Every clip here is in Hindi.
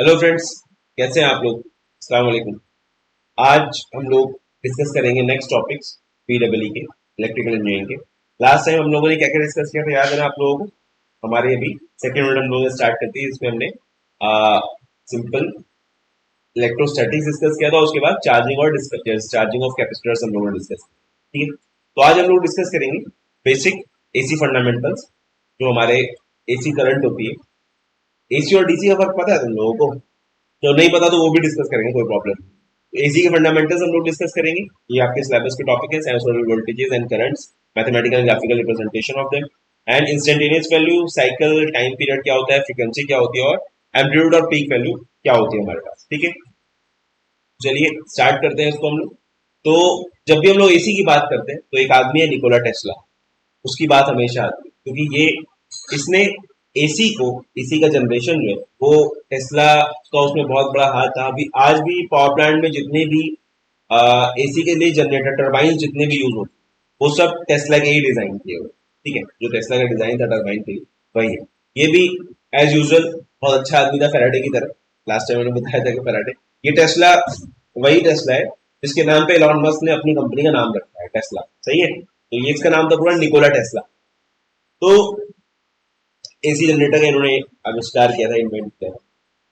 हेलो फ्रेंड्स, कैसे हैं आप लोग। अस्सलाम वालेकुम। आज हम लोग डिस्कस करेंगे नेक्स्ट टॉपिक्स पीडब्ल्यूई के, इलेक्ट्रिकल इंजीनियरिंग के। लास्ट टाइम हम लोगों ने क्या क्या डिस्कस किया था, याद है ना आप लोगों को। हमारे अभी सेकेंड यूनिट हम लोगों ने स्टार्ट करती है, इसमें हमने सिंपल इलेक्ट्रोस्टैटिक्स डिस्कस किया था। उसके बाद चार्जिंग और डिस्कस चार्जिंग ऑफ कैपेसिटर्स हम लोगों ने डिस्कस किया। ठीक है, तो आज हम लोग डिस्कस करेंगे बेसिक एसी फंडामेंटल्स, जो हमारे एसी करंट होती है। एसी और डीसी का फर्क पता है तुम लोगों को? जो नहीं पता तो वो भी डिस्कस करेंगे, कोई प्रॉब्लम नहीं। एसी के फंडामेंटल्स हम लोग डिस्कस करेंगे। ये आपके सिलेबस के टॉपिक है, sinusoidal voltages and currents, mathematical and graphical representation of them, and instantaneous value, cycle, time period क्या होता है, फ्रीक्वेंसी क्या होती है, और एम्पलीट्यूड और पीक वैल्यू क्या होती है हमारे पास। ठीक है, चलिए स्टार्ट करते हैं इसको हम लोग। तो जब भी हम लोग एसी की बात करते हैं तो एक आदमी है निकोला टेस्ला, उसकी बात हमेशा आती है, क्योंकि ये इसने एसी को, एसी का जनरेशन जो है वो टेस्ला का उसमें बहुत बड़ा हाथ था। अभी आज भी पावर प्लांट में जितने भी एसी के लिए जनरेटर टरबाइन जितने भी यूज होते हैं, वो सब टेस्ला के ही डिजाइन किए हुए। ठीक है, जो टेस्ला का डिजाइन था टरबाइन के लिए, वही है। ये भी एज यूजुअल बहुत अच्छा आदमी था, फेराडे की तरह। लास्ट टाइम मैंने बताया था कि फेराडे, ये टेस्ला वही टेस्ला है जिसके नाम पे एलॉन मस्क ने अपनी कंपनी का नाम रखा है, टेस्ला। सही है, तो ये इसका नाम था पूरा निकोला टेस्ला। तो एसी जनरेटर का इन्होंने आविष्कार किया था, इन्वेंट किया था।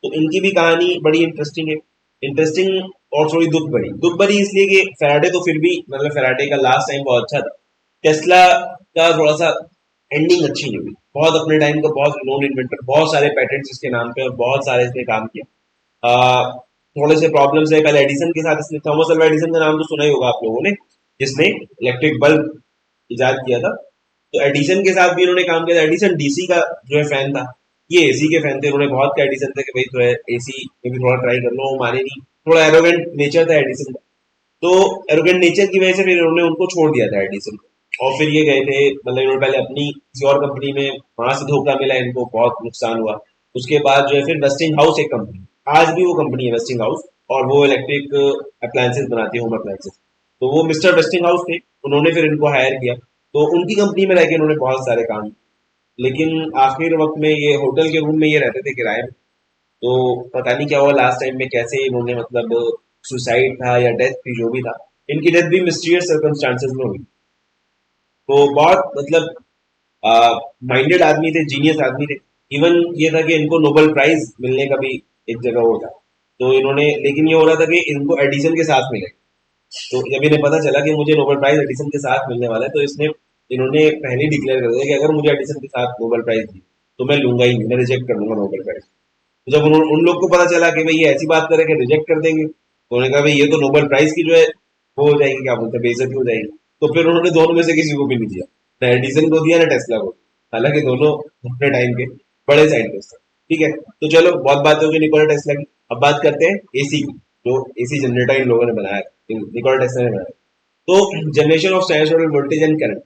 तो इनकी भी कहानी बड़ी इंटरेस्टिंग है। इंटरेस्टिंग और थोड़ी दुख भरी। दुख भरी इसलिए कि फेराडे तो फिर भी, मतलब फेराडे का लास्ट टाइम बहुत अच्छा था। टेस्ला का थोड़ा सा एंडिंग अच्छी नहीं हुई। बहुत अपने टाइम का बहुत नोन इन्वेंटर, बहुत सारे पेटेंट्स इसके नाम पे और बहुत सारे इसने काम किया। थोड़े से प्रॉब्लम्स है। पहले एडिसन के साथ इसने, थॉमस अल्वा एडिसन का नाम तो सुना ही होगा आप लोगों ने, जिसने इलेक्ट्रिक बल्ब इजाद किया था। तो एडिसन के साथ भी इन्होंने काम किया था। एडिसन डीसी का जो है फैन था, ये एसी के फैन थे। उन्होंने बहुत कहा एडिसन से कि भाई जो है एसी में भी थोड़ा ट्राई कर लो, वो माने नहीं। थोड़ा एरोगेंट नेचर था एडिसन का, तो एरोगेंट नेचर की वजह से फिर इन्होंने उनको छोड़ दिया था एडिसन को। और फिर ये गए थे, मतलब इन्होंने पहले अपनी किसी और कंपनी में, वहां से धोखा मिला इनको, बहुत नुकसान हुआ। उसके बाद जो है फिर वेस्टिंग हाउस एक कंपनी, आज भी वो कंपनी है वेस्टिंग हाउस, और वो इलेक्ट्रिक अप्लायंसेस बनाती है, होम अप्लायंसेस। तो वो मिस्टर वेस्टिंग हाउस थे, उन्होंने फिर इनको हायर किया। तो उनकी कंपनी में रह के उन्होंने बहुत सारे काम किए। लेकिन आखिर वक्त में ये होटल के रूम में ये रहते थे किराए में। तो पता नहीं क्या हुआ लास्ट टाइम में, कैसे इन्होंने, मतलब सुसाइड था या डेथ थी, जो भी था, इनकी डेथ भी मिस्टीरियस सर्कमस्टांसेस में हुई। तो बहुत, मतलब माइंडेड आदमी थे, जीनियस आदमी थे। इवन ये था कि इनको नोबेल प्राइज मिलने का भी एक जगह हो था। तो इन्होंने, लेकिन ये हो रहा था कि इनको एडिसन के साथ मिले। तो जब इन्हें पता चला कि मुझे नोबेल प्राइज एडिसन के साथ मिलने वाला है, तो इसने इन्होंने पहले ही डिक्लेयर कर दिया कि अगर मुझे एडिसन के साथ नोबेल प्राइज दी तो मैं लूंगा ही नहीं, मैं रिजेक्ट कर दूंगा नोबेल प्राइज। तो जब उन लोग को पता चला कि भाई ये ऐसी बात करे कि रिजेक्ट कर देंगे, तो उन्होंने कहा भाई ये तो नोबेल प्राइज की जो है वो हो जाएगी, क्या बोलते हैं, बेइज्जती हो जाएगी। तो फिर उन्होंने दोनों में से किसी को भी नहीं दिया, ना एडिसन को दिया ना टेस्ला को। हालांकि दोनों अपने टाइम के बड़े साइंटिस्ट हैं। ठीक है, तो चलो बहुत बात होगी निकोला टेस्ला की। अब बात करते हैं एसी की। जो एसी जनरेटर इन लोगों ने बनाया, निकोला टेस्ला ने बनाया। तो generation of sinusoidal voltage and current,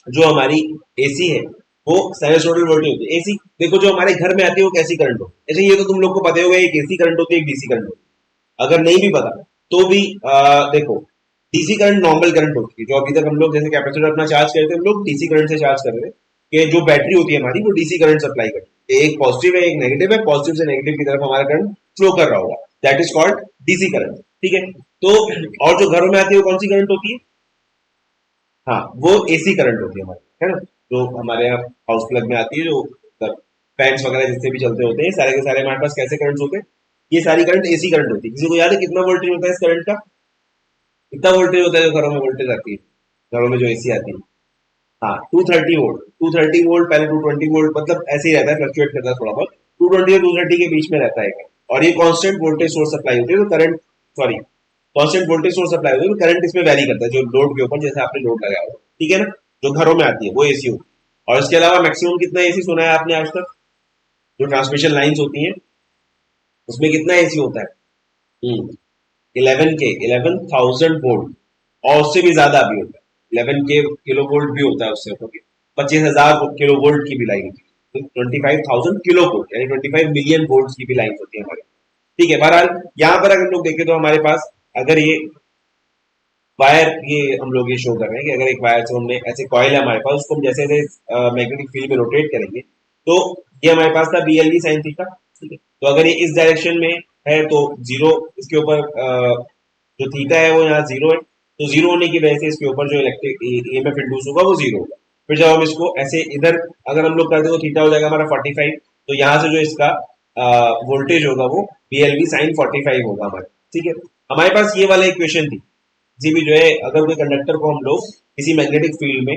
जो हमारी एसी है वो साइनसोइडल वोल्टेज होती है। एसी देखो, जो हमारे घर में आती है वो कैसी करंट होती है, ऐसे ये तो तुम लोग को पता होगा, एक एसी करंट होती है, एक डीसी करंट होती है। अगर नहीं भी पता तो भी देखो, डीसी करंट नॉर्मल करंट होती है, जो अभी तक हम लोग जैसे कैपेसिटर अपना चार्ज करते हैं, हम लोग डीसी करंट से चार्ज कर रहे हैं। कि जो बैटरी होती है हमारी, वो डीसी करंट सप्लाई करती है। एक पॉजिटिव है, एक नेगेटिव है, पॉजिटिव से नेगेटिव की तरफ हमारा करंट फ्लो कर रहा होगा, that is called DC current. ठीक है, तो और जो घरों में आती है वो कौन सी करंट होती है? हाँ, वो एसी करंट होती है हमारी, है ना। जो हमारे यहाँ हाउस प्लग में आती है, जो फैंस वगैरह जितने भी चलते होते हैं, सारे के सारे हमारे पास कैसे करंट होते हैं? ये सारी करंट एसी करंट होती है। किसी को याद है कितना वोल्टेज होता है इस करंट का? कितना वोल्टेज होता है जो घरों में वोल्टेज आती है, घरों में जो एसी आती है? हाँ, 230 वोल्ट। 230 वोल्ट, पहले 220 वोल्ट, मतलब ऐसे ही रहता है, फ्लक्चुएट करता है थोड़ा बहुत। 220 और 230 के बीच में रहता है। और ये कांस्टेंट वोल्टेज सोर्स सप्लाई होती है, तो current, sorry, constant voltage source supply होती है, तो करंट इसमें वैरी करता है, जो लोड के ऊपर, जैसे आपने लोड लगाया हो। ठीक है ना, जो घरों में आती है वो एसी होती है। और इसके अलावा मैक्सिमम कितना एसी सुना है आपने आज तक? जो ट्रांसमिशन लाइन्स होती हैं, उसमें कितना एसी होता है? 11 थाउजेंड वोल्ट, और उससे भी ज्यादा भी होता है। 11 के किलो वोल्ट भी होता है उससे, क्योंकि 25,000 किलो वोल्ट की भी लाइन होती है। 25,000 किलो वोल्ट यानी 25 मिलियन वोल्ट की भी लाइन होती है हमारे। ठीक है, बहरहाल यहाँ पर अगर हम लोग देखें तो हमारे पास, अगर ये वायर, ये हम लोग ये शो कर रहे हैं कि अगर एक वायर से हमने, ऐसे कॉइल है हमारे पास, उसको हम जैसे मैग्नेटिक फील्ड में रोटेट करेंगे, तो ये हमारे पास था BLV साइन थीटा। ठीक है, तो अगर ये इस डायरेक्शन में है तो जीरो इसके ऊपर जो थीटा है वो यहाँ जीरो है, तो जीरो होने की वजह से इसके ऊपर जो इलेक्ट्रिक ईएमएफ इंड्यूस होगा वो जीरो होगा। फिर जब हम इसको ऐसे इधर अगर हम लोग करते तो थीटा हो जाएगा हमारा 45, तो यहाँ से जो इसका वोल्टेज होगा वो बीएलवी साइन 45 होगा हमारा। ठीक है, हमारे पास ये वाला इक्वेशन थी, किसी भी जो है अगर कोई कंडक्टर को हम लोग किसी मैग्नेटिक फील्ड में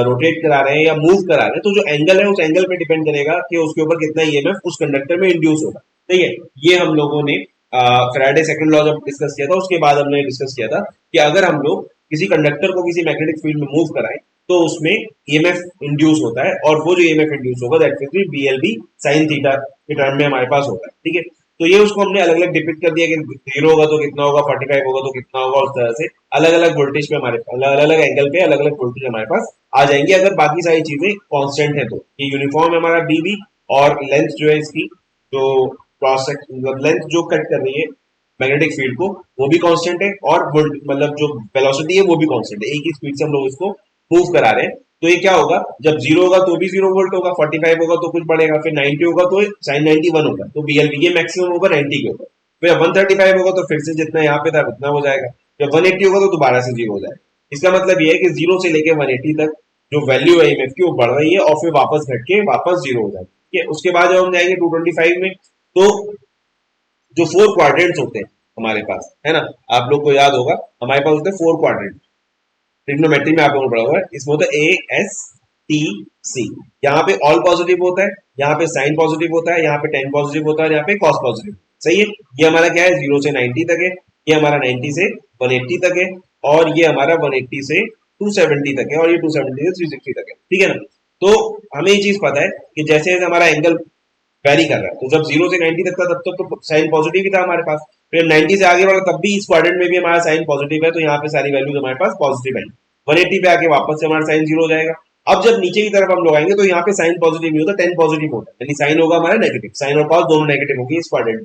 रोटेट करा रहे हैं या मूव करा रहे हैं, तो जो एंगल है उस एंगल पे डिपेंड करेगा कि उसके ऊपर कितना ईएमएफ उस कंडक्टर में इंड्यूस होगा। ठीक है, ये हम लोगों ने फैराडे सेकंड लॉ जब डिस्कस किया था उसके बाद हमने डिस्कस किया था कि अगर हम लोग किसी कंडक्टर को किसी मैग्नेटिक फील्ड में मूव कराएं तो उसमें ईएमएफ इंड्यूस होता है, और वो जो ईएमएफ इंड्यूस होगा that will be BLB sine theta के टर्म में हमारे पास होता है। ठीक है, तो ये उसको हमने अलग अलग डिपिक्ट कर दिया कि जीरो होगा तो कितना होगा, 45 होगा तो कितना होगा, उस तरह से अलग अलग वोल्टेज पे हमारे अलग अलग एंगल पे अलग अलग वोल्टेज हमारे पास आ जाएंगे अगर बाकी सारी चीजें कांस्टेंट है तो। ये यूनिफॉर्म है हमारा बीबी, और लेंथ जो है इसकी जो क्रॉस मतलब लेंथ जो कट कर रही है मैग्नेटिक फील्ड को वो भी कांस्टेंट है, और मतलब जो वेलोसिटी है वो भी कांस्टेंट है, एक ही स्पीड से हम लोग इसको मूव करा रहे हैं। तो ये क्या होगा, जब जीरो होगा तो भी 0 वोल्ट होगा, 45 होगा तो कुछ बढ़ेगा, फिर 90 होगा तो साइन 91 होगा, तो बीएलबी ये मैक्सिमम होगा 90 के ऊपर। फिर 135 होगा तो फिर से जितना यहाँ पे था उतना हो जाएगा, जब 180 होगा तो दोबारा से जीरो हो जाएगा। इसका मतलब ये है कि जीरो से लेके 180 तक जो वैल्यू है ईएमएफ की वो बढ़ रही है और फिर वापस घट के वापस जीरो हो जाएगी। ठीक है, उसके बाद जब हम जाएंगे 225 में, तो जो फोर क्वाड्रेंट्स होते हैं हमारे पास, है ना, आप लोग को याद होगा हमारे पास होते हैं फोर क्वाड्रेंट, ट्रिग्नोमेट्री में आप लोगों को पढ़ा हुआ है, इसमें होता है ए एस टी सी। यहाँ पे ऑल पॉजिटिव होता है, यहाँ पे साइन पॉजिटिव होता है, यहाँ पे टेन पॉजिटिव होता है, यहाँ पे कॉस पॉजिटिव। सही है, ये हमारा क्या है, 0 से 90 तक है, ये हमारा 90 से 180 तक है, और ये हमारा 180 से 270 तक है, और ये 270 से 360 तक है। ठीक है ना, तो हमें ये चीज पता है कि जैसे जैसे हमारा एंगल वैरी कर रहा है, तो जब 0 से 90 तक था तब तक तो साइन पॉजिटिव ही था हमारे पास, फिर 90 से आगे बढ़ा तब भी इस क्वाड्रेंट में भी हमारा साइन पॉजिटिव है, तो यहाँ पे सारी वैल्यूज हमारे पास पॉजिटिव है। 180 पे आके वापस से हमारा साइन जीरो हो जाएगा। अब जब नीचे की तरफ हम लोग आएंगे तो यहाँ पे साइन पॉजिटिव नहीं होता, 10 पॉजिटिव होता है, यानी साइन होगा हमारा नेगेटिव, साइन और कॉस दोनों नेगेटिव होगी इस क्वाड्रेंट।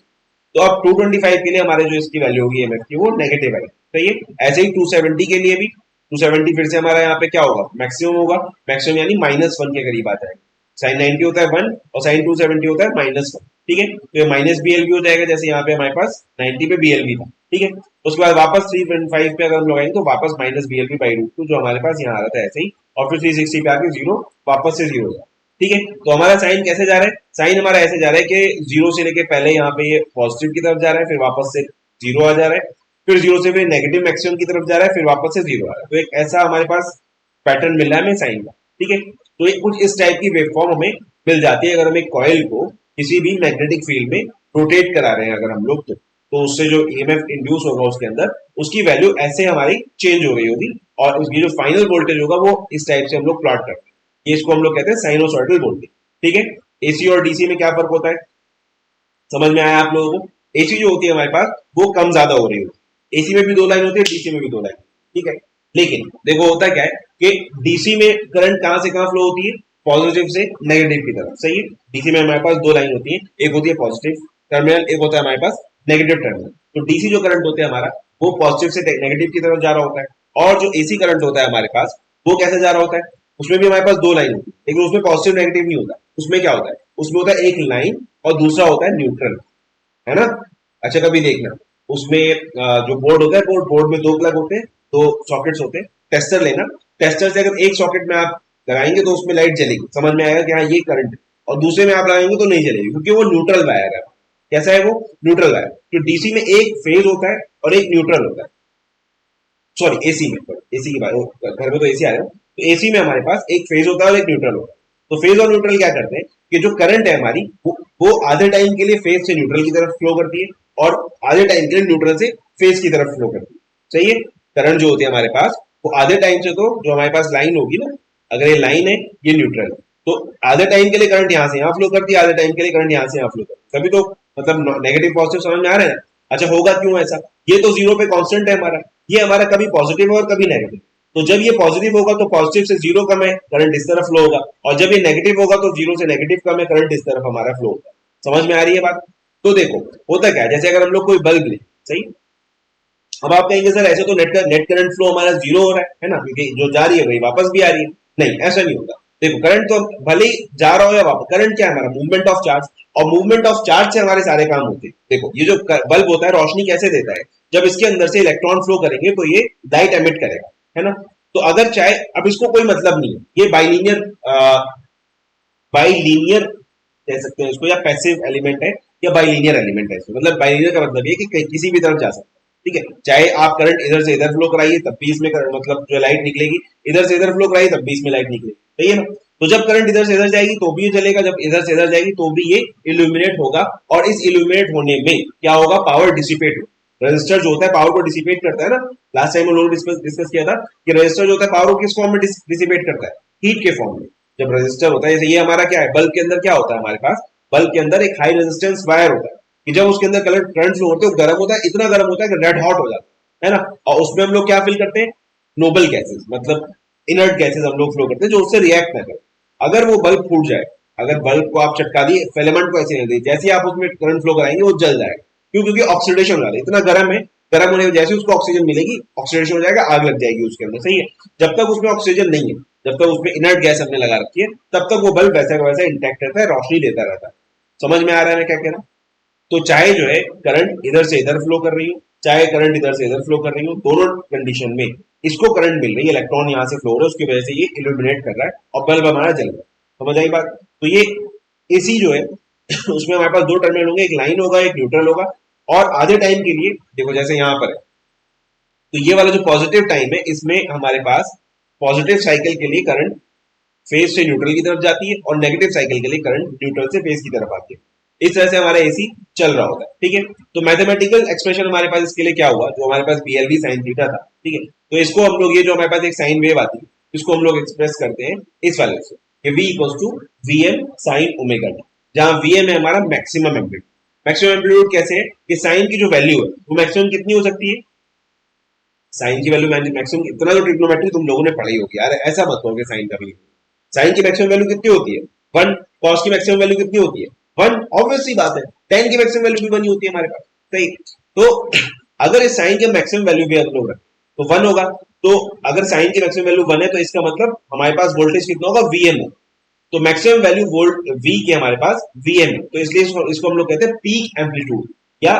तो अब 225 के लिए हमारे जो इसकी वैल्यू होगी एमएफ की वो नेगेटिव है। तो ये ऐसे ही 270 के लिए भी 270 फिर से हमारा यहाँ पे क्या होगा, मैक्सिमम होगा, मैक्सिमम यानी -1 के करीब आ जाएगा। साइन 90 होता है 1 और साइन 270 होता है -1। ठीक है, तो ये माइनस बीएलबी हो जाएगा, जैसे यहाँ पे हमारे पास 90 पे बीएलबी था। ठीक है, उसके बाद वापस 3.5 पे अगर हम लगाएंगे तो वापस -BLB/√2 जो हमारे पास यहाँ आ रहा था ऐसे ही, और फिर 360 पे आके जीरो, वापस से जीरो हो जाए। ठीक है, तो हमारा साइन कैसे जा रहा है, साइन हमारा ऐसे जा रहा है कि जीरो से लेके पहले यहाँ पे ये पॉजिटिव की तरफ जा रहा है, फिर वापस से जीरो आ जा रहा है, फिर जीरो से फिर नेगेटिव मैक्सिमम की तरफ जा रहा है, फिर वापस से जीरो आ रहा है। तो एक ऐसा हमारे पास पैटर्न मिल रहा है हमें साइन का। ठीक है, तो ये कुछ इस टाइप की वेवफॉर्म हमें मिल जाती है अगर हम एक कॉइल को किसी भी मैग्नेटिक फील्ड में रोटेट करा रहे हैं अगर हम लोग, तो उससे जो ईएमएफ इंड्यूस होगा उसके अंदर उसकी वैल्यू ऐसे हमारी चेंज हो रही होगी, और उसकी जो फाइनल वोल्टेज होगा वो इस टाइप से हम लोग प्लॉट करते हैं। ये इसको हम लोग कहते हैं साइनोसॉइडल वोल्टेज। ठीक है, एसी और डीसी में क्या फर्क होता है, समझ में आया आप लोगों को। एसी जो होती है हमारे पास वो कम ज्यादा हो रही होती है, एसी में भी दो लाइन होती है, डीसी में भी दो लाइन। ठीक है, लेकिन देखो होता क्या है कि डीसी में करंट कहां से कहां फ्लो होती है, पॉजिटिव से नेगेटिव की तरफ। सही है, डीसी में हमारे पास दो लाइन होती है, एक होती है पॉजिटिव टर्मिनल, एक होता है हमारे पास नेगेटिव टर्मिनल। तो डीसी जो करंट होते हैं हमारा वो पॉजिटिव से नेगेटिव की तरफ जा रहा होता है, और जो एसी करंट होता है हमारे पास वो कैसे जा रहा होता है, उसमें भी हमारे पास दो लाइन होती है, लेकिन उसमें पॉजिटिव नेगेटिव नहीं होता। उसमें क्या होता है, उसमें होता है एक लाइन और दूसरा होता है न्यूट्रल, है ना। अच्छा कभी देखना, उसमें जो बोर्ड होता है, बोर्ड में दो प्लग होते हैं, दो सॉकेट्स होते हैं। टेस्टर लेना, टेस्टर से अगर एक सॉकेट में आप लगाएंगे तो उसमें लाइट जलेगी, समझ में आएगा कि हाँ ये करंट है, और दूसरे में आप लगाएंगे तो नहीं जलेगी क्योंकि वो न्यूट्रल वायर है। कैसा है वो, न्यूट्रल वायर। तो डीसी में एक फेज होता है और एक न्यूट्रल होता है, सॉरी एसी में, एसी की बात, घर में तो एसी आ रहा है, तो एसी में हमारे पास एक फेज होता है और एक न्यूट्रल होता है। तो फेज और न्यूट्रल क्या करते हैं कि जो करंट है हमारी वो आधे टाइम के लिए फेज से न्यूट्रल की तरफ फ्लो करती है, और आधे टाइम के लिए न्यूट्रल से फेज की तरफ फ्लो करती है। सही है, करंट जो होती है हमारे पास वो आधे टाइम से, तो जो हमारे पास लाइन होगी ना, अगर ये लाइन है ये न्यूट्रल है, तो आधे टाइम के लिए करंट यहाँ से यहाँ फ्लो करती है, आधे टाइम के लिए करंट यहाँ से यहाँ फ्लो करती है। तभी तो मतलब नेगेटिव पॉजिटिव समझ में आ रहा है। अच्छा होगा क्यों ऐसा, ये तो जीरो पे कांस्टेंट है हमारा, ये हमारा कभी पॉजिटिव है और कभी नेगेटिव। तो जब ये पॉजिटिव होगा तो पॉजिटिव से जीरो कम है, करंट इस तरफ फ्लो होगा, और जब ये नेगेटिव होगा तो जीरो से नेगेटिव कम है, करंट इस तरफ हमारा फ्लो होगा। समझ में आ रही है बात। तो देखो होता क्या है, जैसे अगर हम लोग कोई बल्ब ले, सही, अब आप कहेंगे सर ऐसे तो नेट करंट फ्लो हमारा जीरो हो रहा है ना, क्योंकि जो जा रही है वही वापस भी आ रही है। नहीं, ऐसा नहीं होता। देखो करंट तो भले ही जा रहा हो या वापस, करंट क्या है हमारा, मूवमेंट ऑफ चार्ज, और मूवमेंट ऑफ चार्ज से हमारे सारे काम होते हैं। देखो ये जो बल्ब होता है रोशनी कैसे देता है, जब इसके अंदर से इलेक्ट्रॉन फ्लो करेंगे तो ये लाइट एमिट करेगा, है ना। तो अगर चाहे, अब इसको कोई मतलब नहीं है, ये बाइलीनियर कह सकते हैं इसको, या पैसिव एलिमेंट है या बाइलीनियर एलिमेंट है इसमें। मतलब बाइलीनियर का मतलब ये कि किसी भी तरफ जा सकता है, ठीक है। चाहे आप करंट इधर से इधर फ्लो कराइए तब भी इसमें मतलब जो लाइट निकलेगी, इधर से इधर फ्लो कराइए तब भी इसमें लाइट निकलेगी, सही है ना। तो जब करंट इधर से इधर जाएगी तो भी ये चलेगा, जब इधर से इधर जाएगी तो भी ये इल्यूमिनेट होगा। और इस इल्यूमिनेट होने में क्या होगा, पावर डिसिपेट होगा। रेजिस्टर जो होता है पावर को डिसिपेट करता है ना। लास्ट टाइम हम लोगों ने डिस्कस किया था कि रेजिस्टर जो होता है पावर को किस फॉर्म में डिसिपेट करता है, हीट के फॉर्म में। जब रेजिस्टर होता है, जैसे ये हमारा क्या है, बल्ब के अंदर क्या होता है हमारे पास, बल्ब के अंदर एक हाई रेजिस्टेंस वायर होता है कि जब उसके अंदर करंट फ्लो होता है वो गर्म होता है, इतना गर्म होता है कि रेड हॉट हो जाता है ना। और उसमें हम लोग क्या फिल करते हैं, नोबल गैसेस, मतलब इनर्ट गैसेस हम लोग फ्लो करते हैं जो उससे रिएक्ट ना करें। अगर वो बल्ब फूट जाए, अगर बल्ब को आप चटका दिए, फिलामेंट को ऐसे नहीं दिए, जैसे ही आप उसमें करंट फ्लो कराएंगे वो जल जाएगा। क्यों, क्योंकि ऑक्सीडेशन हो रहा है, इतना गर्म है, गर्म होने की वजह से उसको ऑक्सीजन मिलेगी, ऑक्सीडेशन हो जाएगा, आग लग जाएगी उसके अंदर, सही है। जब तक उसमें ऑक्सीजन नहीं है, जब तक उसमें इनर्ट गैस हमने लगा रखी है, तब तक वो बल्ब वैसा का वैसा इंटैक्ट रहता है, रोशनी देता रहता है। समझ में आ रहा है मैं क्या कह रहा हूँ। तो चाहे जो है करंट इधर से इधर फ्लो कर रही हो, चाहे करंट इधर से इधर फ्लो कर रही हो, दोनों कंडीशन में इसको करंट मिल रही है, इलेक्ट्रॉन यहाँ से फ्लो हो रहा है, उसकी वजह से ये इल्यूमिनेट कर रहा है और बल्ब हमारा जल रहा है। समझ आई बात। तो ये एसी जो है उसमें हमारे पास दो टर्मिनल होंगे, एक लाइन होगा एक न्यूट्रल होगा। और आधे टाइम के लिए देखो जैसे यहाँ पर है, तो ये वाला जो पॉजिटिव टाइम है इसमें हमारे पास पॉजिटिव साइकिल के लिए करंट फेज से न्यूट्रल की तरफ जाती है, और नेगेटिव साइकिल के लिए करंट न्यूट्रल से फेज की तरफ आती है। इस तरह से हमारा एसी चल रहा होता है, ठीक है। तो मैथमेटिकल एक्सप्रेशन हमारे पास इसके लिए क्या हुआ, जो हमारे पास BLV साइन थीटा था, ठीक है। तो इसको हम लोग, ये जो हमारे पास एक साइन वेव आती है, इसको हम लोग एक्सप्रेस करते हैं इस वाले से, कि V equals to VM sine omega T, जहां VM है हमारा मैक्सिमम एम्पलीट्यूड। मैक्सिमम एम्पलीट्यूड कैसे है कि साइन की जो वैल्यू है वो मैक्सिमम कितनी हो सकती है, साइन की वैल्यू मैक्सिमम, इतना तो ट्रिग्नोमेट्री तुम लोगों ने पढ़ी होगी यार, ऐसा मत हो कि साइन का भी। साइन की मैक्सिमम वैल्यू कितनी होती है, 1। कॉस की मैक्सिमम वैल्यू कितनी होती है, 1। ऑब्वियस सी बात है। टेन की मैक्सिमम वैल्यू भी 1 होती है हमारे पास, सही। तो अगर इस साइन की मैक्सिमम वैल्यू भी हम लोग रखें तो 1 होगा। तो अगर साइन की मैक्सिमम वैल्यू 1 है तो इसका मतलब हमारे पास वोल्टेज कितना होगा, VM होगा। तो मैक्सिमम वैल्यू वोल्ट V के हमारे पास VM है, तो इसलिए इसको हम लोग कहते हैं पीक एम्पलीट्यूड या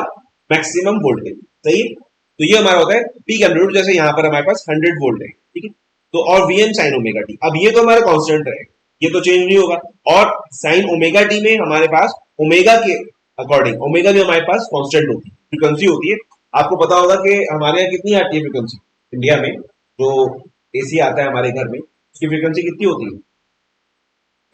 मैक्सिमम वोल्टेज, सही है। तो ये हमारा होता है पीक एम्पलीट्यूड, जैसे यहाँ पर हमारे पास 100 वोल्ट है, ठीक है। तो और VM साइन ओमेगा टी, अब ये तो हमारा कांस्टेंट रहेगा, ये तो चेंज नहीं होगा। और साइन ओमेगा टी में हमारे पास ओमेगा के अकॉर्डिंग, ओमेगा भी हमारे पास कांस्टेंट होती है, फ्रीक्वेंसी होती है। आपको पता होगा कि हमारे यहाँ कितनी आती है फ्रीक्वेंसी, इंडिया में जो एसी आता है हमारे घर में, उसकी फ्रीक्वेंसी कितनी होती है,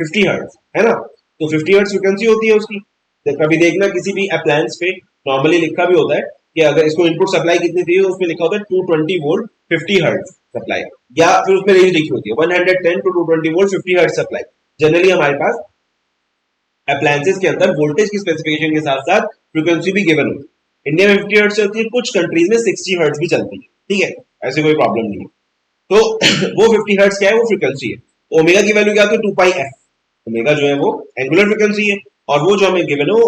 50 हर्ट्ज, है ना। तो 50 हर्ट्ज फ्रीक्वेंसी होती है उसकी। तो कभी देखना किसी भी अप्लायंस पे नॉर्मली लिखा भी होता है कि अगर इसको इनपुट सप्लाई कितनी चाहिए, उसमें लिखा होता है 220 वोल्ट 50 हर्ट्ज सप्लाई, या फिर उसमें रेंज लिखी होती है 110 to 220 volt 50 hertz supply. Generally हमारे पास अप्लायंसेस के अंदर वोल्टेज की स्पेसिफिकेशन के साथ साथ फ्रीक्वेंसी भी गिवन होती है। इंडिया में 50 हर्ट्ज चलती है, कुछ कंट्रीज में 60 हर्ट्ज भी चलती है, ठीक है, ऐसे कोई प्रॉब्लम नहीं है। तो वो 50 हर्ट्ज क्या है, वो फ्रीक्वेंसी है। ओमेगा की वैल्यू क्या होती है, 2πf। ओमेगा जो है वो एंगुलर फ्रीक्वेंसी है, और वो जो हमें गिवन है वो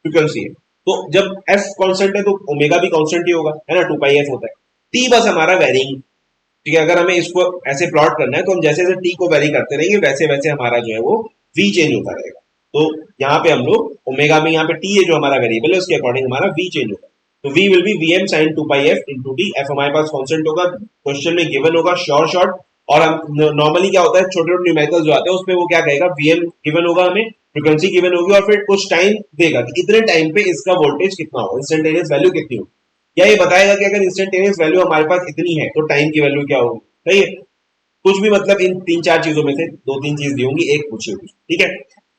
फ्रीक्वेंसी है। तो जब f कांस्टेंट है तो ओमेगा भी कांस्टेंट ही होगा, है ना, 2πf होता है। t बस हमारा वेरिंग, ठीक है। अगर हमें इसको ऐसे प्लॉट करना है तो हम जैसे जैसे t को वेरी करते रहेंगे वैसे वैसे हमारा जो है वो v चेंज होता रहेगा। तो यहाँ पे हम लोग ओमेगा में, यहाँ पे t है जो हमारा वेरिएबल है, उसके अकॉर्डिंग हमारा v चेंज होगा। तो v will be vm sin 2πf into t। f हमारे पास कांस्टेंट होगा, क्वेश्चन में गिवन होगा शॉर्ट। और हम नॉर्मली क्या होता है, छोटे छोटे न्यूमेरिकल जो आते हैं उसमें वो क्या कहेगा, vm गिवन होगा, हमें फ्रीक्वेंसी गिवन होगी, और फिर कुछ टाइम देगा कि इतने टाइम पे इसका वोल्टेज कितना होगा, इंस्टेंटेनियस वैल्यू कितनी होगी। या ये बताएगा कि अगर इंस्टेंटेनियस वैल्यू हमारे पास इतनी है तो टाइम की वैल्यू क्या होगी, सही है। कुछ भी मतलब इन 3-4 चीजों में से 2-3 चीज दी होंगी, एक पूछी होगी, ठीक है।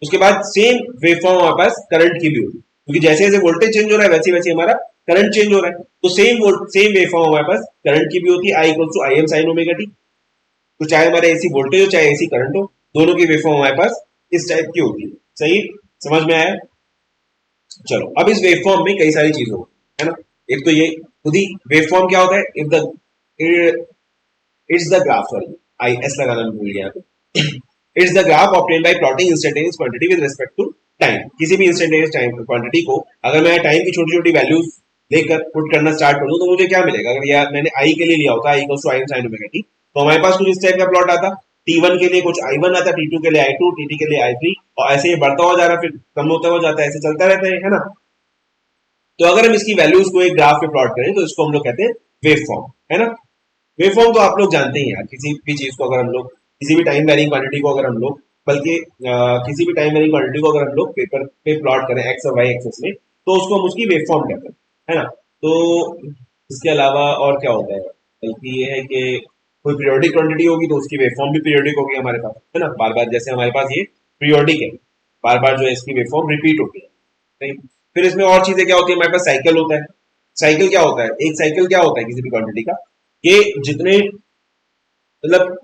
उसके बाद सेम वेवफॉर्म हमारे पास करंट की भी होगी, क्योंकि जैसे जैसे वोल्टेज चेंज हो रहा है वैसे वैसे हमारा करंट चेंज हो रहा है। तो सेम वेवफॉर्म हमारे पास करंट की भी होती है, I equal to IM sin omega T. तो चाहे हमारे एसी वोल्टेज हो चाहे एसी करंट हो, दोनों की वेवफॉर्म हमारे पास इस टाइप की होती है, सही, समझ में आया। चलो अब इस वेवफॉर्म में कई सारी चीजें होती है ना। एक तो ये खुद ही वेवफॉर्म क्या होता है, if the it's the graph, sorry I S लगाना भूल गया। It's the graph obtain by plotting instantaneous quantity with respect to time. किसी भी इंस्टेंटेनियस टाइम क्वांटिटी को अगर मैं टाइम की छोटी छोटी वैल्यूज लेकर पुट करना स्टार्ट कर दूं तो मुझे क्या मिलेगा, अगर यार मैंने आई के लिए लिया होता I equal to IM sin omega T, तो हमारे पास कुछ इस टाइप का प्लॉट आता। T1 के लिए कुछ I1 आता है, T2 के लिए I2, T3 के लिए I3, और ऐसे ये बढ़ता हुआ जा रहा है, फिर कम होता हुआ जाता है, ऐसे चलता रहता है ना। तो अगर हम इसकी वैल्यूज को एक ग्राफ पे प्लॉट करें तो इसको हम लोग कहते हैं वेव फॉर्म, है ना। वेव फॉर्म तो आप लोग जानते ही हैं, किसी भी चीज को अगर हम लोग, किसी भी टाइम वेरिंग क्वांटिटी को अगर हम लोग, बल्कि किसी भी टाइम वेरिंग क्वांटिटी को अगर हम लोग पेपर पे प्लॉट करें एक्स और वाई एक्सेस में, तो उसको हम उसकी वेव फॉर्म कहते हैं, है ना। तो इसके अलावा और क्या होता है, बल्कि ये है कि कोई पीरियोडिक क्वांटिटी होगी तो उसकी वेव फॉर्म भी पीरियोडिक होगी हमारे पास, है ना। बार बार जैसे हमारे पास ये पीरियोडिक है, बार बार जो है इसकी वेव फॉर्म रिपीट होती है, नहीं। फिर इसमें और चीजें क्या होती है, हमारे पास साइकिल होता है। साइकिल क्या होता है, एक साइकिल क्या होता है किसी भी क्वांटिटी का, ये जितने, मतलब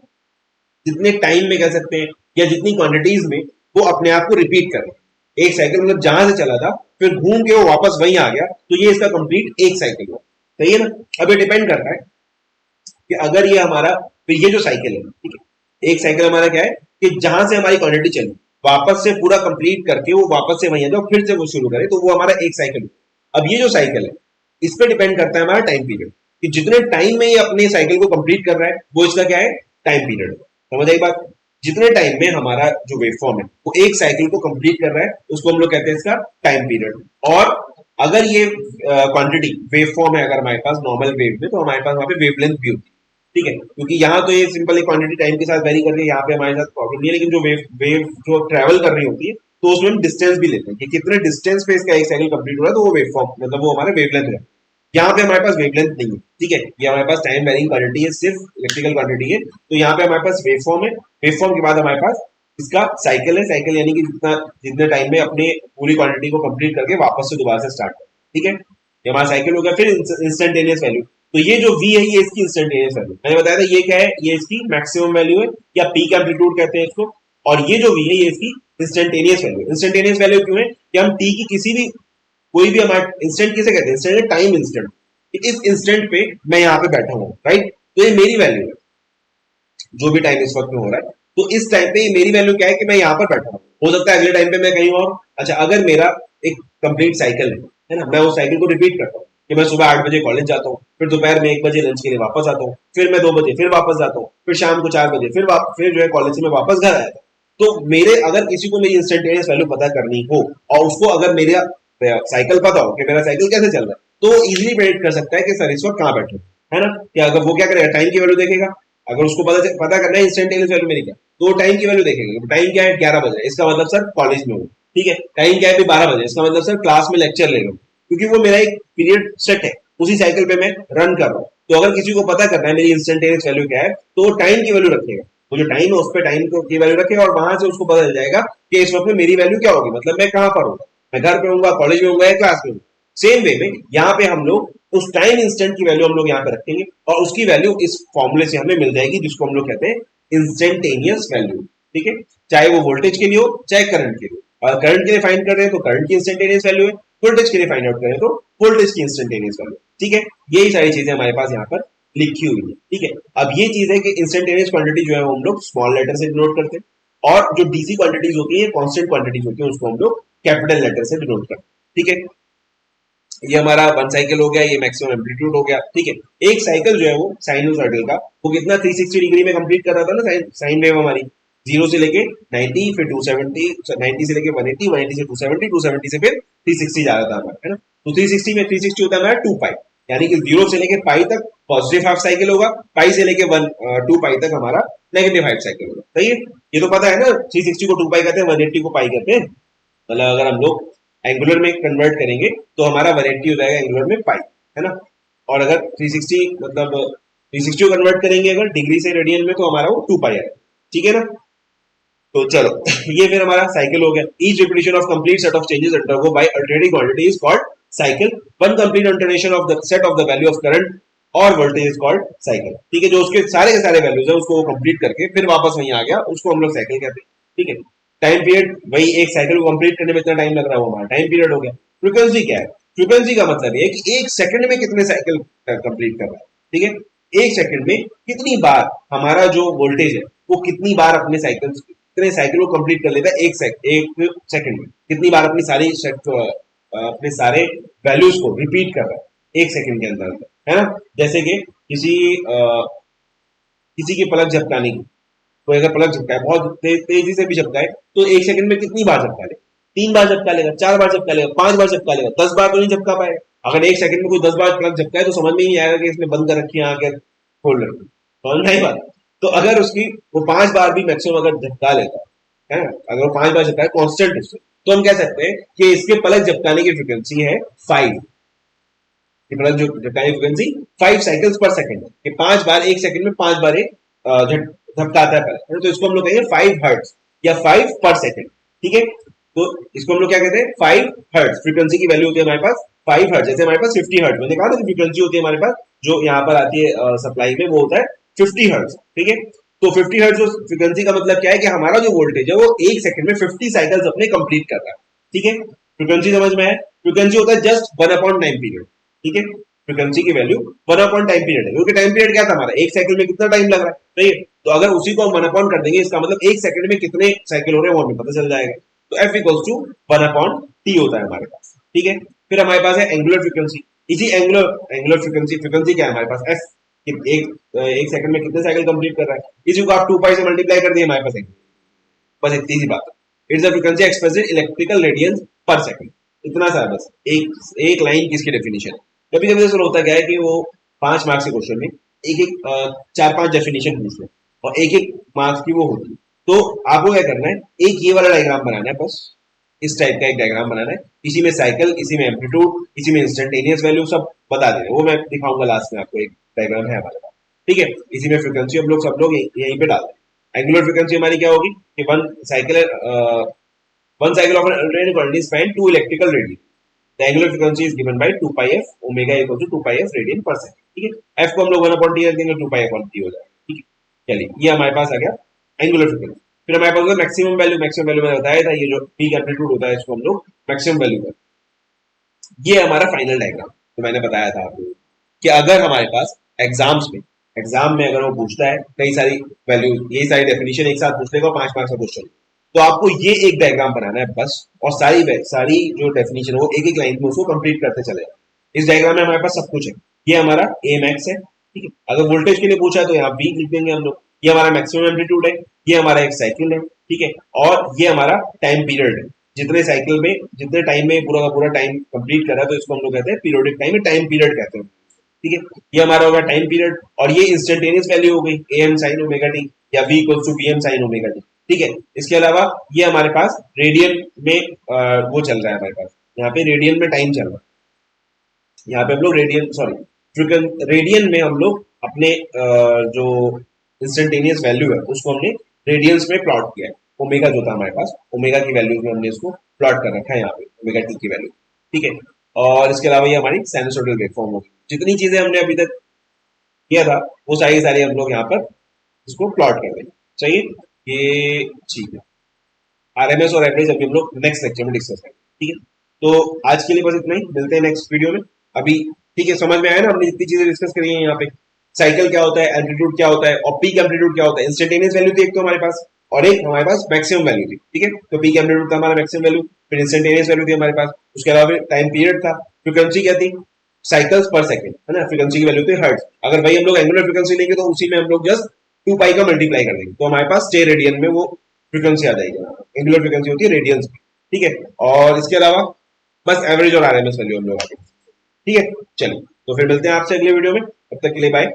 जितने टाइम में कह सकते हैं, या जितनी क्वांटिटीज में वो अपने आप को रिपीट कर रहे हैं। एक साइकिल मतलब जहां से चला था फिर घूम के वो वापस वहीं आ गया, तो ये इसका कंप्लीट एक साइकिल हुआ, सही है ना। अब ये डिपेंड करता है कि अगर ये हमारा, फिर ये जो साइकिल है, ठीक है, एक साइकिल हमारा क्या है कि जहां से हमारी क्वांटिटी चली वापस से पूरा कंप्लीट करके वो वापस से वहीं आ जाए, फिर से वो शुरू करे, तो वो हमारा एक साइकिल। अब ये जो साइकिल है इस पे डिपेंड करता है हमारा टाइम पीरियड, कि जितने टाइम में ये अपने साइकिल को कंप्लीट कर रहा है वो इसका क्या है, टाइम पीरियड। समझ आई बात। जितने टाइम में हमारा जो वेवफॉर्म है वो एक साइकिल को कंप्लीट कर रहा है उसको हम लोग कहते हैं इसका टाइम पीरियड। और अगर ये क्वांटिटी वेवफॉर्म है, अगर हमारे पास नॉर्मल वेव में, तो हमारे पास वहां पे वेवलेंथ भी होती है, ठीक है। क्योंकि यहाँ तो ये सिंपल एक क्वांटिटी टाइम के साथ वेरी कर रही है, यहाँ पे हमारे साथ प्रॉब्लम नहीं है, लेकिन जो वेव वेव जो ट्रेवल कर रही होती है तो उसमें हम डिस्टेंस भी लेते हैं कि कितने डिस्टेंस पे इसका एक साइकिल कंप्लीट हो रहा है, तो वो वेव फॉर्म मतलब वो हमारा वेवलेंथ है। यहाँ पे हमारे पास वेवलेंथ नहीं है, ठीक है, ये हमारे पास टाइम वेरिंग क्वांटिटी है, सिर्फ इलेक्ट्रिकल क्वांटिटी है। तो यहाँ पे हमारे पास वेवफॉर्म है, वेवफॉर्म के बाद हमारे पास इसका साइकिल है, साइकिल यानी कि जितना जितने टाइम में अपने पूरी क्वांटिटी को कंप्लीट करके वापस से दोबारा से स्टार्ट कर, ठीक है। ये हमारा साइकिल हो गया। फिर इंस्टेंटेनियस वैल्यू, तो ये जो v है ये इसकी इंस्टेंटेनियस वैल्यू, मैंने बताया था ये क्या है, ये इसकी मैक्सिमम वैल्यू है या पीक एम्पलीट्यूड कहते हैं इसको। और ये जो v है ये इसकी इंस्टेंटेनियस वैल्यू। इंस्टेंटेनियस वैल्यू क्यों है कि हम t की किसी भी, कोई भी हमारे इंस्टेंट किसे कहते हैं, इंस्टेंट टाइम इंस्टेंट, इस इंस्टेंट पे मैं यहाँ पे बैठा हूँ, राइट, तो ये मेरी वैल्यू है जो भी टाइम इस वक्त में हो रहा है। तो इस टाइम पे मेरी वैल्यू क्या है कि मैं यहाँ पर बैठा हूँ, हो सकता है अगले टाइम पे मैं कहीं और। अच्छा, अगर मेरा एक कंप्लीट साइकिल है ना, मैं उस साइकिल को रिपीट करता हूँ कि मैं सुबह 8 बजे कॉलेज जाता हूँ, फिर दोपहर में 1 बजे लंच के लिए वापस आता हूँ, फिर मैं 2 बजे फिर वापस जाता हूँ, फिर शाम को 4 बजे फिर जो है कॉलेज से मैं वापस घर आया था। तो मेरे, अगर किसी को मेरी इंस्टेंटेनियस वैल्यू पता करनी हो और उसको अगर मेरा साइकिल पता हो कि मेरा साइकिल कैसे चल रहा है, तो वो इजिली प्रेडिक्ट कर सकता है कि सर इस वक्त कहाँ बैठे, है ना। कि अगर वो क्या करेगा, टाइम की वैल्यू देखेगा। अगर उसको पता करना है इंस्टेंटेनियस वैल्यू मेरी क्या, तो वो टाइम की वैल्यू देखेगा। टाइम क्या है, 11 बजे, इसका मतलब सर कॉलेज में हूँ, ठीक है। टाइम क्या है, 12 बजे, इसका मतलब सर क्लास में लेक्चर ले रहा हूँ, क्योंकि वो मेरा एक पीरियड सेट है, उसी साइकिल पे मैं रन कर रहा हूँ। तो अगर किसी को पता करना है मेरी इंस्टेंटेनियस वैल्यू क्या है, तो वो टाइम की वैल्यू रखेगा, वो जो टाइम है उस पर टाइम की वैल्यू रखेगा, और वहां से उसको पता चल जाएगा कि इस वक्त में मेरी वैल्यू क्या होगी, मतलब मैं कहाँ पर हूँ, मैं घर पे हूँ, कॉलेज में हूँ या क्लास में हूँ। सेम वे में यहाँ पे हम लोग उस टाइम इंस्टेंट की वैल्यू हम लोग यहाँ पे रखेंगे, और उसकी वैल्यू इस फॉर्मूले से हमें मिल जाएगी, जिसको हम लोग कहते हैं इंस्टेंटेनियस वैल्यू, ठीक है। चाहे वो वोल्टेज के लिए हो चाहे करंट के लिए, और करंट के लिए फाइंड कर रहे हैं तो करंट की इंस्टेंटेनियस वैल्यू है, वोल्टेज के लिए फाइंड आउट करें तो वोल्टेज की इंस्टेंटेनियस वैल्यू, ठीक है। यही सारी चीजें हमारे पास यहाँ पर लिखी हुई है, ठीक है। अब ये चीज है कि इंस्टेंटेनियस क्वांटिटी जो है वो हम लोग स्मॉल लेटर से डिनोट करते हैं, और जो डीसी क्वांटिटीज होती है, कांस्टेंट क्वांटिटीज होती है, उसको हम लोग कैपिटल लेटर से डिनोट करते हैं, ठीक है। ये हमारा वन साइकिल हो गया, ये मैक्सिमम एम्पलीट्यूड हो गया, ठीक है। एक साइकिल जो है वो साइनोसॉइडल का, वो कितना 360 डिग्री में कंप्लीट कर रहा था ना, साइन वेव हमारी, 0 से लेके 90, फिर 270, 90 से लेके 180, 180 से 270, 270 से फिर 360 जा रहा था हमारा, है ना। तो 360 में 360 होता है हमारा 2 पाई, यानी कि 0 से लेके पाई तक पॉजिटिव हाफ साइकिल होगा, पाई से लेके 2 पाई तक हमारा नेगेटिव हाफ साइकिल होगा, सही है। ये तो पता है ना, 360 को 2 पाई कहते हैं, 180 को पाई कहते हैं। मतलब अगर हम लोग एंगुलर में कन्वर्ट करेंगे तो हमारा 180 हो जाएगा एंगुलर में पाई, है ना। और अगर 360 मतलब 360 को कन्वर्ट करेंगे अगर डिग्री से रेडियन में, तो हमारा वो 2 पाई आएगा, ठीक है ना। तो चलो ये फिर हमारा साइकिल हो गया। Each repetition of complete set of changes undergo by alternating quantity is called cycle. One complete alternation of the set of the value of current और वोल्टेज इज कॉल्ड साइकिल, ठीक है। जो उसके सारे के सारे वैल्यूज है उसको कंप्लीट करके फिर वापस वहीं आ गया, उसको हम लोग साइकिल कहते हैं, ठीक है। टाइम पीरियड, वही एक साइकिल को कंप्लीट करने में इतना टाइम लग रहा है, वो हमारा टाइम पीरियड हो गया। फ्रीक्वेंसी क्या है, फ्रीक्वेंसी का मतलब है कि एक सेकंड में कितने साइकिल कंप्लीट कर रहा है, ठीक है। एक सेकंड में कितनी बार हमारा जो वोल्टेज है वो कितनी बार अपने साइकिल, कितने साइकिल को कंप्लीट कर लेता है एक सेकंड में, कितनी बार अपनी सारी अपने सारे वैल्यूज को रिपीट कर रहा है एक सेकंड के अंदर, है ना। जैसे कि किसी की पलक झपकाने की, कोई अगर पलक झपकाए बहुत तेजी से भी झपकाए तो एक सेकंड में कितनी बार झपका ले, 3 बार झपका लेगा, 4 बार झपका लेगा, 5 बार झपका लेगा, 10 बार तो नहीं झपका पाएगा। अगर एक सेकंड में कोई 10 बार पलक झपकाए तो समझ में ही नहीं आएगा कि इसने बंद कर रखी है आंखें खोल रखी, समझ नहीं बात। तो अगर उसकी वो 5 बार भी मैक्सिमम अगर झपका लेता है, अगर वो 5 बार झपकाए कॉन्स्टेंट उससे, तो हम कह सकते हैं कि इसके पलक झपकाने की फ्रिक्वेंसी है 5, मतलब जो झपकाने की फ्रिक्वेंसी 5 साइकिल्स पर सेकंड है, कि 5 बार एक सेकंड में 5 बार एक झपकाता है पलक, तो इसको हम लोग कहेंगे 5 हर्ट्ज या 5 पर सेकंड। ठीक है, तो इसको हम लोग क्या कहते हैं 5 हर्ट्ज, फ्रीक्वेंसी की वैल्यू होती है हमारे पास 5 हर्ट्ज। जैसे हमारे पास 50 हर्ट्ज, मैंने कहा ना फ्रीक्वेंसी होती है हमारे पास जो यहाँ पर आती है सप्लाई में, वो होता है 50 हर्ट्ज। ठीक है, तो 50 हर्ट्ज फ्रीक्वेंसी का मतलब क्या है कि हमारा जो वोल्टेज है वो एक सेकंड में 50 साइकिल्स अपने कंप्लीट कर रहा है। ठीक है, फ्रीक्वेंसी समझ में है, फ्रीक्वेंसी होता है जस्ट 1/टाइम पीरियड। ठीक है, फ्रीक्वेंसी की वैल्यू 1/टाइम पीरियड है, क्योंकि टाइम पीरियड क्या था हमारा, एक साइकिल में कितना टाइम लग रहा है, सही है। तो अगर उसी को हम 1 कर देंगे, इसका मतलब एक सेकंड में कितने साइकिल हो रहे हैं वो हमें पता चल जाएगा। तो F इक्वल्स टू 1/T होता है हमारे पास। ठीक है, फिर हमारे पास है एंगुलर फ्रीक्वेंसी। इसी एंगुलर फ्रीक्वेंसी क्या है हमारे पास, F, कि एक सेकंड में कितने साइकिल कंप्लीट कर रहा है। इसी को आप 2 पाई से मल्टीप्लाई कर दिए, हमारे पास बस इतनी सी बात है। It's the frequency expressed in electrical radiance पर सेकंड, इतना सा है बस, एक लाइन की इसकी डेफिनेशन है। कभी कभी ऐसा होता क्या है कि वो 5 मार्क्स के क्वेश्चन में एक एक 4-5 डेफिनेशन पूछ ले और एक एक मार्क्स की वो होती है। तो आपको क्या करना है, एक ये वाला डायग्राम बनाना है, बस इस टाइप का एक डायग्राम बनाना है, इसी में साइकिल, इसी में एम्पलीट्यूड, इसी में इंस्टेंटेनियस वैल्यू सब बता देना, वो मैं दिखाऊंगा लास्ट में आपको, एक डायग्राम है हमारे पास। ठीक है, इसी में फ्रीक्वेंसी हम लोग सब लोग यहीं पे डालते हैं। एंगुलर फ्रीक्वेंसी हमारी क्या होगी कि one cycle of an alternating current is spanned 2 electrical radii. The angular frequency is given by 2 pi f omega equal to 2 pi f radian per second. ठीक है, f को हम लोग 1/t रख देंगे, 2 pi f t हो जाएगा। ठीक है, चलिए ये हमारे पास आ गया एंगुलर फ्रीक्वेंसी। फिर हमारे पास मैक्सिमम वैल्यू मैंने बताया था, ये जो पीक एम्पलीट्यूड होता है इसको हम लोग मैक्सिमम वैल्यू करते हैं। ये हमारा फाइनल डायग्राम तो मैंने बताया था आपको कि अगर हमारे पास एग्जाम में अगर वो पूछता है कई सारी वैल्यू, यही सारी डेफिनेशन एक साथ पूछ लेगा 5 मार्क्स का क्वेश्चन, तो आपको ये एक डायग्राम बनाना है बस, और सारी जो डेफिनेशन है वो एक एक लाइन में उसको कंप्लीट करते चलेगा। इस डायग्राम में हमारे पास सब कुछ है। ये हमारा ए मैक्स है। ठीक है, अगर वोल्टेज के लिए पूछा है तो यहाँ बी लिख देंगे हम लोग। ये हमारा मैक्सिमम एम्पलीट्यूड है, ये हमारा एक साइकिल है। ठीक है, और ये हमारा टाइम पीरियड है, जितने साइकिल में जितने टाइम में पूरा का पूरा टाइम कंप्लीट कर रहा है, तो इसको हम लोग कहते हैं पीरियोडिक टाइम, टाइम पीरियड कहते हैं। ठीक है, ये हमारा होगा टाइम पीरियड, और ये इंस्टेंटेनियस वैल्यू हो गई A M sine omega T या v equals to B M sine omega T. ठीक है, इसके अलावा ये हमारे पास रेडियन में वो चल रहा है, हमारे पास यहाँ पे रेडियन में टाइम चल रहा है। यहाँ पे हम लोग रेडियन में हम लोग अपने जो इंस्टेंटेनियस वैल्यू है उसको हमने रेडियंस में प्लॉट किया है। ओमेगा जो था हमारे पास, ओमेगा की वैल्यू में हमने इसको प्लॉट कर रखा है यहाँ पे, ओमेगा टी की वैल्यू। ठीक है, और इसके अलावा ये हमारी साइनसोइडल वेवफॉर्म होगी। जितनी चीजें हमने अभी तक किया था वो सारी हम लोग यहाँ पर इसको प्लॉट कर देंगे। चाहिए ये ठीक है, आरएमएस और एवरेज अभी हम लोग नेक्स्ट लेक्चर में डिस्कस करेंगे। ठीक है, तो आज के लिए बस इतना ही, मिलते हैं नेक्स्ट वीडियो में। अभी ठीक है, समझ में आया ना हमने जितनी चीजें डिस्कस करी है यहाँ पे, साइकिल क्या होता है, एम्पलीट्यूड क्या होता है, और पीक एम्पलीट्यूड क्या होता है। इंस्टेंटेनियस वैल्यू थी एक तो हमारे पास, और एक हमारे पास मैक्सिमम वैल्यू थी। ठीक है, तो पीक एम्पलीट्यूड था हमारा मैक्सिमम वैल्यू, फिर इंस्टेंटेनियस वैल्यू थी हमारे पास, उसके अलावा टाइम पीरियड था, फ्रीक्वेंसी क्या थी, साइकिल्स पर सेकंड, है ना, फ्रीक्वेंसी की वैल्यू थी हर्ट्ज। अगर भाई हम लोग एंगुलर फ्रीक्वेंसी लेंगे तो उसी में हम लोग जस्ट 2 पाई का मल्टीप्लाई कर देंगे, तो हमारे पास 6 रेडियन में वो फ्रीक्वेंसी आ जाएगी। एंगुलर फ्रीक्वेंसी होती है रेडियंस में। ठीक है, और इसके अलावा बस एवरेज और आरएमएस वैल्यू हम लोग आगे। ठीक है, चलिए तो फिर मिलते हैं आपसे अगले वीडियो में, तब तक के लिए बाय।